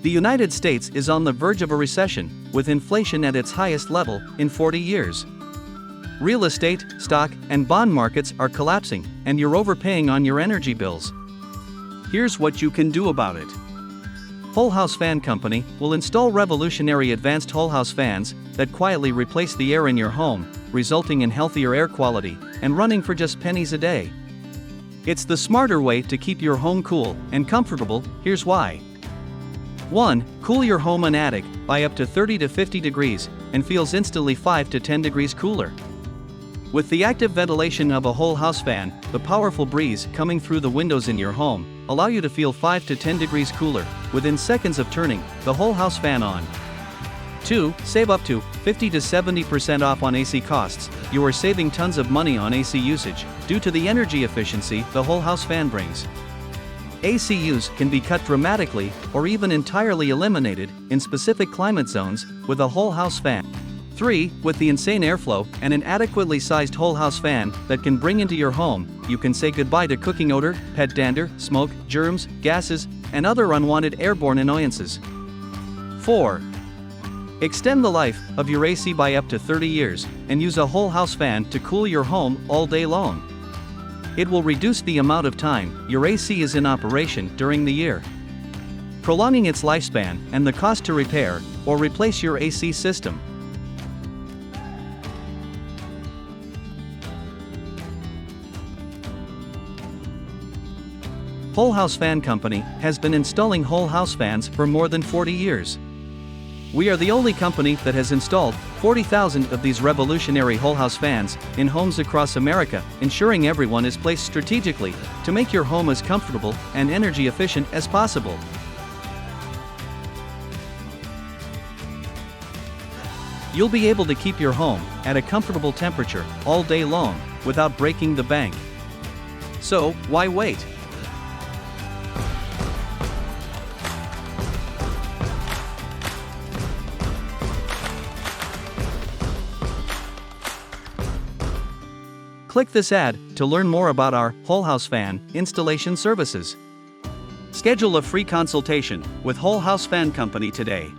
The United States is on the verge of a recession, with inflation at its highest level in 40 years. Real estate, stock, and bond markets are collapsing, and you're overpaying on your energy bills. Here's what you can do about it. Whole House Fan Company will install revolutionary advanced whole house fans that quietly replace the air in your home, resulting in healthier air quality and running for just pennies a day. It's the smarter way to keep your home cool and comfortable. Here's why. 1. Cool your home and attic by up to 30 to 50 degrees and feels instantly 5 to 10 degrees cooler. With the active ventilation of a whole house fan, the powerful breeze coming through the windows in your home allow you to feel 5 to 10 degrees cooler within seconds of turning the whole house fan on. 2. Save up to 50 to 70% off on AC costs. You are saving tons of money on AC usage due to the energy efficiency the whole house fan brings. AC use can be cut dramatically or even entirely eliminated in specific climate zones with a whole house fan. 3. With the insane airflow and an adequately sized whole house fan that can bring into your home, you can say goodbye to cooking odor, pet dander, smoke, germs, gases, and other unwanted airborne annoyances. 4. Extend the life of your AC by up to 30 years and use a whole house fan to cool your home all day long. It will reduce the amount of time your AC is in operation during the year, prolonging its lifespan and the cost to repair or replace your AC system. Whole House Fan Company has been installing whole house fans for more than 40 years. We are the only company that has installed 40,000 of these revolutionary whole house fans in homes across America, ensuring everyone is placed strategically to make your home as comfortable and energy efficient as possible. You'll be able to keep your home at a comfortable temperature all day long without breaking the bank. So, why wait? Click this ad to learn more about our whole house fan installation services. Schedule a free consultation with Whole House Fan Company today.